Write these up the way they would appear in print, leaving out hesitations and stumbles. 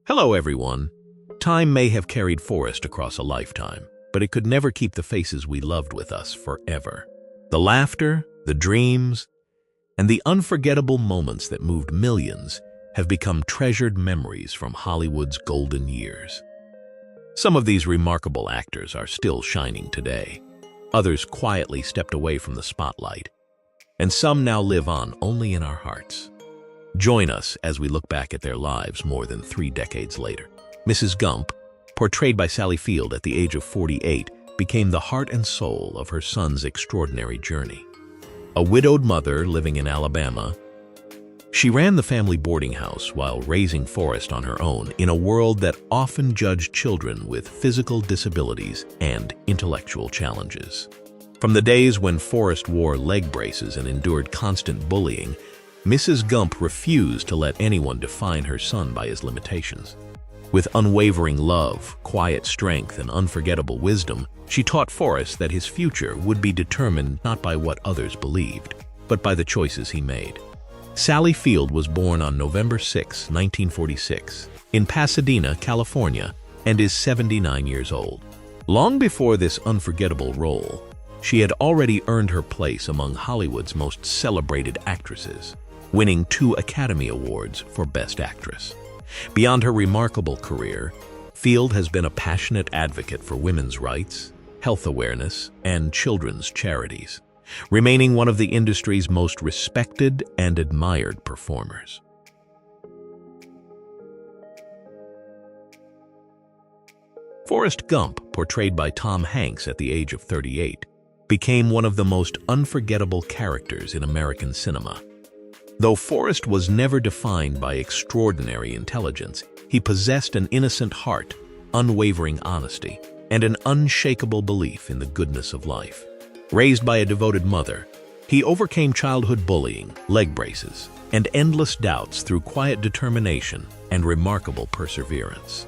Hello, everyone. Time may have carried Forrest across a lifetime, but it could never keep the faces we loved with us forever. The laughter, the dreams, and the unforgettable moments that moved millions have become treasured memories from Hollywood's golden years. Some of these remarkable actors are still shining today. Others quietly stepped away from the spotlight, and some now live on only in our hearts. Join us as we look back at their lives more than 3 decades later. Mrs. Gump, portrayed by Sally Field at the age of 48, became the heart and soul of her son's extraordinary journey. A widowed mother living in Alabama, she ran the family boarding house while raising Forrest on her own in a world that often judged children with physical disabilities and intellectual challenges. From the days when Forrest wore leg braces and endured constant bullying, Mrs. Gump refused to let anyone define her son by his limitations. With unwavering love, quiet strength, and unforgettable wisdom, she taught Forrest that his future would be determined not by what others believed, but by the choices he made. Sally Field was born on November 6, 1946, in Pasadena, California, and is 79 years old. Long before this unforgettable role, she had already earned her place among Hollywood's most celebrated actresses, winning 2 Academy Awards for Best Actress. Beyond her remarkable career, Field has been a passionate advocate for women's rights, health awareness, and children's charities, remaining one of the industry's most respected and admired performers. Forrest Gump, portrayed by Tom Hanks at the age of 38, became one of the most unforgettable characters in American cinema. Though Forrest was never defined by extraordinary intelligence, he possessed an innocent heart, unwavering honesty, and an unshakable belief in the goodness of life. Raised by a devoted mother, he overcame childhood bullying, leg braces, and endless doubts through quiet determination and remarkable perseverance.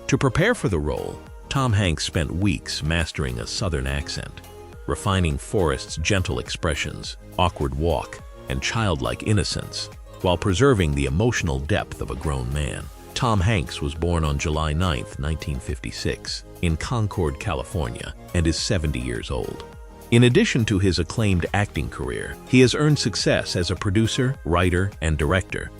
To prepare for the role, Tom Hanks spent weeks mastering a Southern accent, refining Forrest's gentle expressions, awkward walk, and childlike innocence, while preserving the emotional depth of a grown man. Tom Hanks was born on July 9, 1956, in Concord, California, and is 70 years old. In addition to his acclaimed acting career, he has earned success as a producer, writer, and director,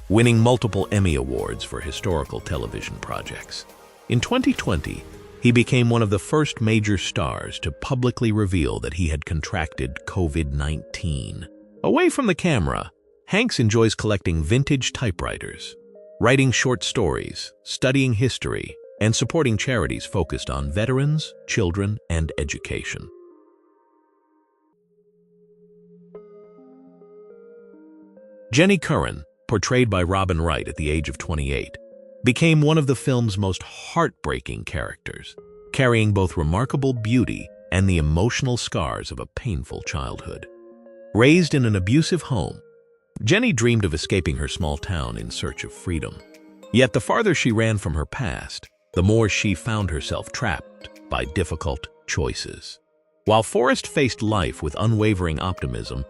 winning multiple Emmy Awards for historical television projects. In 2020, he became one of the first major stars to publicly reveal that he had contracted COVID-19. Away from the camera, Hanks enjoys collecting vintage typewriters, writing short stories, studying history, and supporting charities focused on veterans, children, and education. Jenny Curran, portrayed by Robin Wright at the age of 28, became one of the film's most heartbreaking characters, carrying both remarkable beauty and the emotional scars of a painful childhood. Raised in an abusive home, Jenny dreamed of escaping her small town in search of freedom. Yet the farther she ran from her past, the more she found herself trapped by difficult choices. While Forrest faced life with unwavering optimism,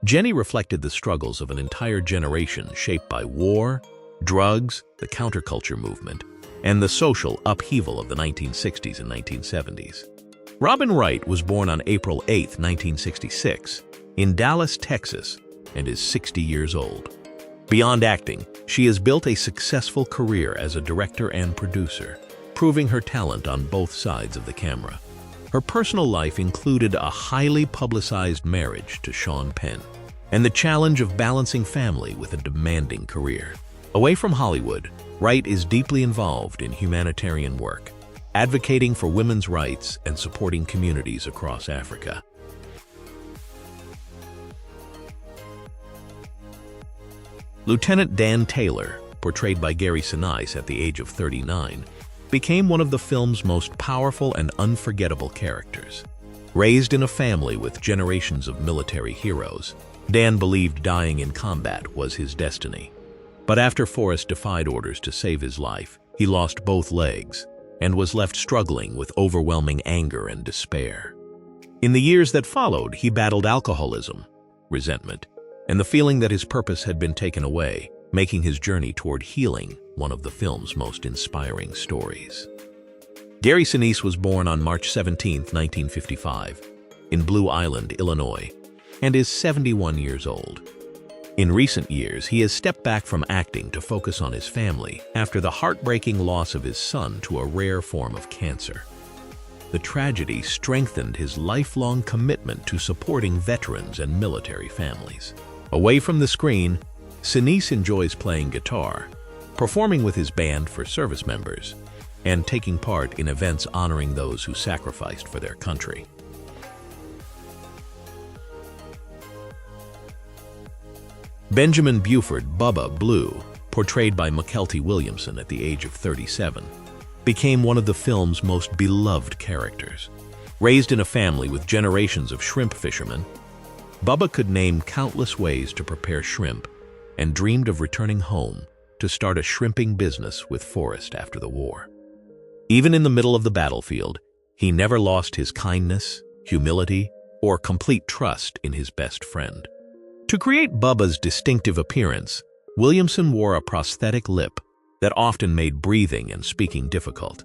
Jenny reflected the struggles of an entire generation shaped by war, drugs, the counterculture movement, and the social upheaval of the 1960s and 1970s. Robin Wright was born on April 8, 1966, in Dallas, Texas, and is 60 years old. Beyond acting, she has built a successful career as a director and producer, proving her talent on both sides of the camera. Her personal life included a highly publicized marriage to Sean Penn, and the challenge of balancing family with a demanding career. Away from Hollywood, Wright is deeply involved in humanitarian work, advocating for women's rights and supporting communities across Africa. Lieutenant Dan Taylor, portrayed by Gary Sinise at the age of 39, became one of the film's most powerful and unforgettable characters. Raised in a family with generations of military heroes, Dan believed dying in combat was his destiny. But after Forrest defied orders to save his life, he lost both legs and was left struggling with overwhelming anger and despair. In the years that followed, he battled alcoholism, resentment, and the feeling that his purpose had been taken away, making his journey toward healing one of the film's most inspiring stories. Gary Sinise was born on March 17, 1955, in Blue Island, Illinois, and is 71 years old. In recent years, he has stepped back from acting to focus on his family after the heartbreaking loss of his son to a rare form of cancer. The tragedy strengthened his lifelong commitment to supporting veterans and military families. Away from the screen, Sinise enjoys playing guitar, performing with his band for service members, and taking part in events honoring those who sacrificed for their country. Benjamin Buford Bubba Blue, portrayed by Mykelti Williamson at the age of 37, became one of the film's most beloved characters. Raised in a family with generations of shrimp fishermen, Bubba could name countless ways to prepare shrimp and dreamed of returning home to start a shrimping business with Forrest after the war. Even in the middle of the battlefield, he never lost his kindness, humility, or complete trust in his best friend. To create Bubba's distinctive appearance, Williamson wore a prosthetic lip that often made breathing and speaking difficult,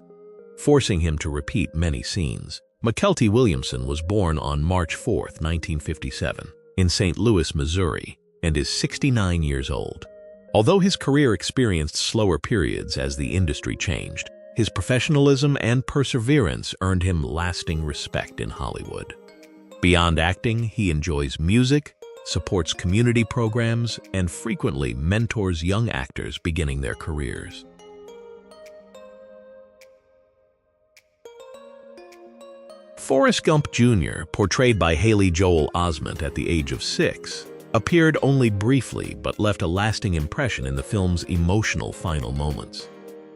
forcing him to repeat many scenes. Mykelti Williamson was born on March 4, 1957, in St. Louis, Missouri, and is 69 years old. Although his career experienced slower periods as the industry changed, his professionalism and perseverance earned him lasting respect in Hollywood. Beyond acting, he enjoys music, supports community programs, and frequently mentors young actors beginning their careers. Forrest Gump Jr., portrayed by Haley Joel Osment at the age of 6, appeared only briefly but left a lasting impression in the film's emotional final moments.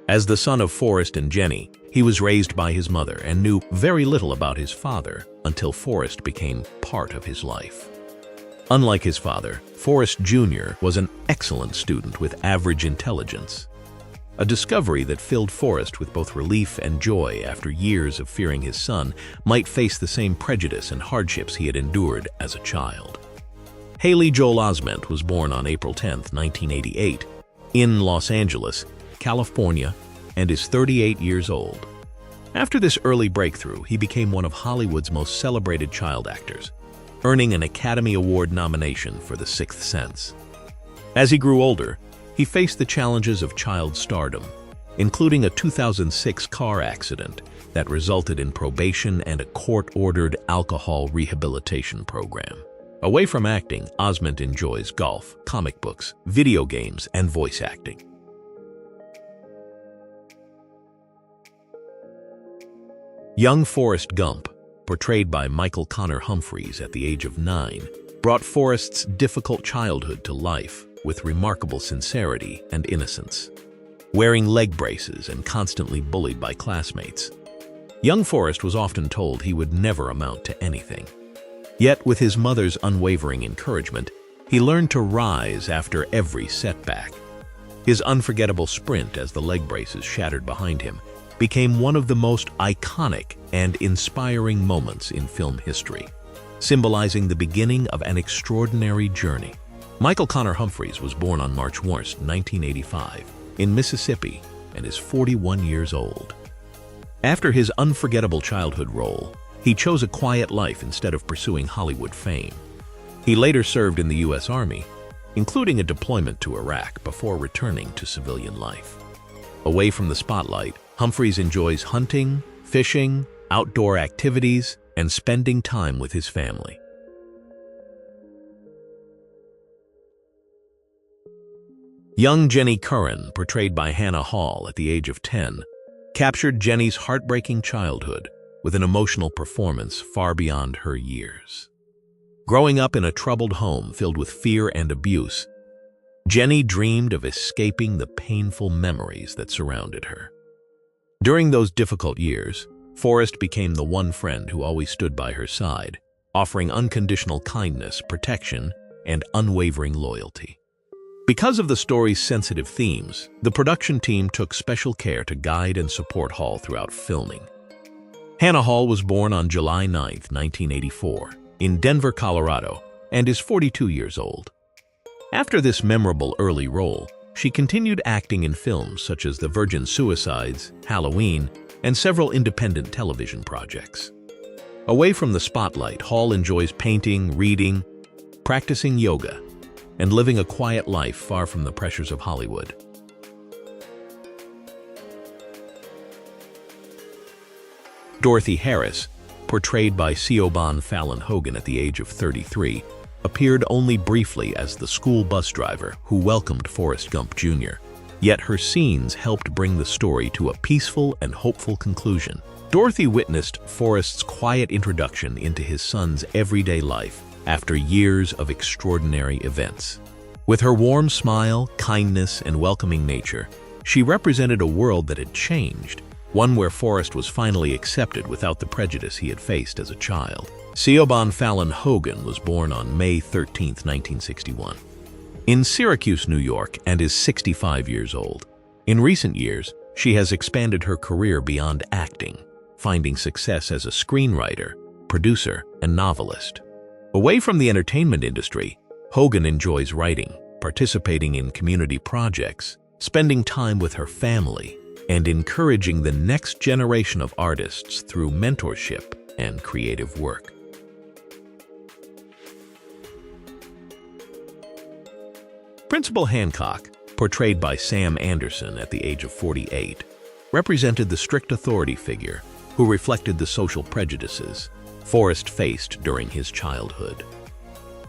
As the son of Forrest and Jenny, he was raised by his mother and knew very little about his father until Forrest became part of his life. Unlike his father, Forrest Jr. was an excellent student with average intelligence, a discovery that filled Forrest with both relief and joy after years of fearing his son might face the same prejudice and hardships he had endured as a child. Haley Joel Osment was born on April 10, 1988, in Los Angeles, California, and is 38 years old. After this early breakthrough, he became one of Hollywood's most celebrated child actors, earning an Academy Award nomination for The Sixth Sense. As he grew older, he faced the challenges of child stardom, including a 2006 car accident that resulted in probation and a court-ordered alcohol rehabilitation program. Away from acting, Osment enjoys golf, comic books, video games, and voice acting. Young Forrest Gump, portrayed by Michael Connor Humphreys at the age of 9, brought Forrest's difficult childhood to life with remarkable sincerity and innocence. Wearing leg braces and constantly bullied by classmates, young Forrest was often told he would never amount to anything. Yet, with his mother's unwavering encouragement, he learned to rise after every setback. His unforgettable sprint as the leg braces shattered behind him became one of the most iconic and inspiring moments in film history, symbolizing the beginning of an extraordinary journey. Michael Connor Humphreys was born on March 1, 1985, in Mississippi, and is 41 years old. After his unforgettable childhood role, he chose a quiet life instead of pursuing Hollywood fame. He later served in the U.S. Army, including a deployment to Iraq before returning to civilian life. Away from the spotlight, Humphreys enjoys hunting, fishing, outdoor activities, and spending time with his family. Young Jenny Curran, portrayed by Hannah Hall at the age of 10, captured Jenny's heartbreaking childhood with an emotional performance far beyond her years. Growing up in a troubled home filled with fear and abuse, Jenny dreamed of escaping the painful memories that surrounded her. During those difficult years, Forrest became the one friend who always stood by her side, offering unconditional kindness, protection, and unwavering loyalty. Because of the story's sensitive themes, the production team took special care to guide and support Hall throughout filming. Hannah Hall was born on July 9, 1984, in Denver, Colorado, and is 42 years old. After this memorable early role, She continued acting in films such as The Virgin Suicides, Halloween, and several independent television projects. Away from the spotlight, Hall enjoys painting, reading, practicing yoga, and living a quiet life far from the pressures of Hollywood. Dorothy Harris, portrayed by Siobhan Fallon Hogan at the age of 33, appeared only briefly as the school bus driver who welcomed Forrest Gump Jr. Yet her scenes helped bring the story to a peaceful and hopeful conclusion. Dorothy witnessed Forrest's quiet introduction into his son's everyday life after years of extraordinary events. With her warm smile, kindness, and welcoming nature, she represented a world that had changed, one where Forrest was finally accepted without the prejudice he had faced as a child. Siobhan Fallon Hogan was born on May 13, 1961, in Syracuse, New York, and is 65 years old. In recent years, she has expanded her career beyond acting, finding success as a screenwriter, producer, and novelist. Away from the entertainment industry, Hogan enjoys writing, participating in community projects, spending time with her family, and encouraging the next generation of artists through mentorship and creative work. Principal Hancock, portrayed by Sam Anderson at the age of 48, represented the strict authority figure who reflected the social prejudices Forrest faced during his childhood.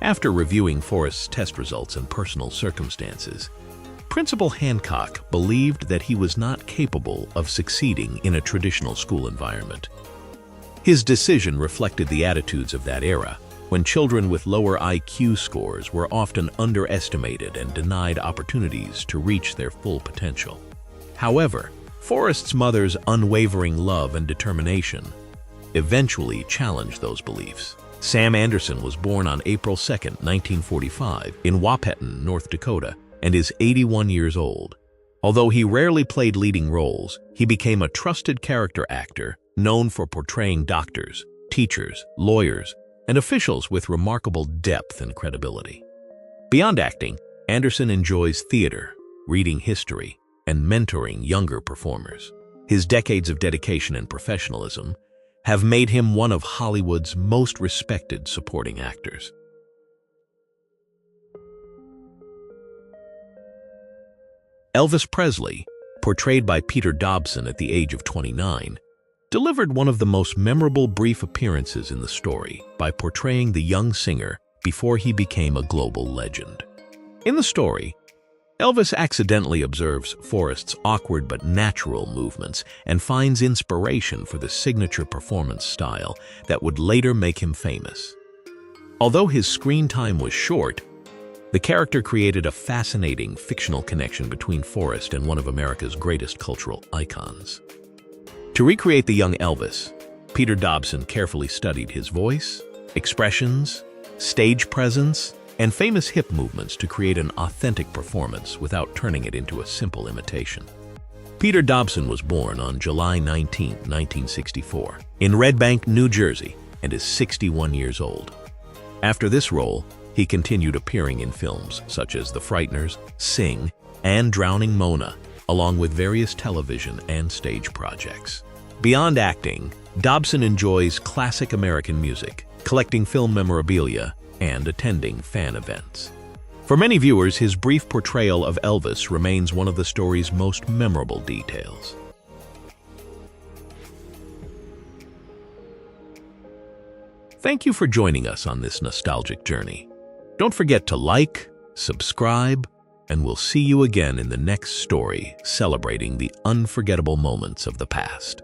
After reviewing Forrest's test results and personal circumstances, Principal Hancock believed that he was not capable of succeeding in a traditional school environment. His decision reflected the attitudes of that era, when children with lower IQ scores were often underestimated and denied opportunities to reach their full potential. However, Forrest's mother's unwavering love and determination eventually challenged those beliefs. Sam Anderson was born on April 2, 1945, in Wahpeton, North Dakota, and is 81 years old. Although he rarely played leading roles, he became a trusted character actor known for portraying doctors, teachers, lawyers, and officials with remarkable depth and credibility. Beyond acting, Anderson enjoys theater, reading history, and mentoring younger performers. His decades of dedication and professionalism have made him one of Hollywood's most respected supporting actors. Elvis Presley, portrayed by Peter Dobson at the age of 29, delivered one of the most memorable brief appearances in the story by portraying the young singer before he became a global legend. In the story, Elvis accidentally observes Forrest's awkward but natural movements and finds inspiration for the signature performance style that would later make him famous. Although his screen time was short, the character created a fascinating fictional connection between Forrest and one of America's greatest cultural icons. To recreate the young Elvis, Peter Dobson carefully studied his voice, expressions, stage presence, and famous hip movements to create an authentic performance without turning it into a simple imitation. Peter Dobson was born on July 19, 1964, in Red Bank, New Jersey, and is 61 years old. After this role, he continued appearing in films such as The Frighteners, Sing, and Drowning Mona, along with various television and stage projects. Beyond acting, Dobson enjoys classic American music, collecting film memorabilia, and attending fan events. For many viewers, his brief portrayal of Elvis remains one of the story's most memorable details. Thank you for joining us on this nostalgic journey. Don't forget to like, subscribe, and we'll see you again in the next story celebrating the unforgettable moments of the past.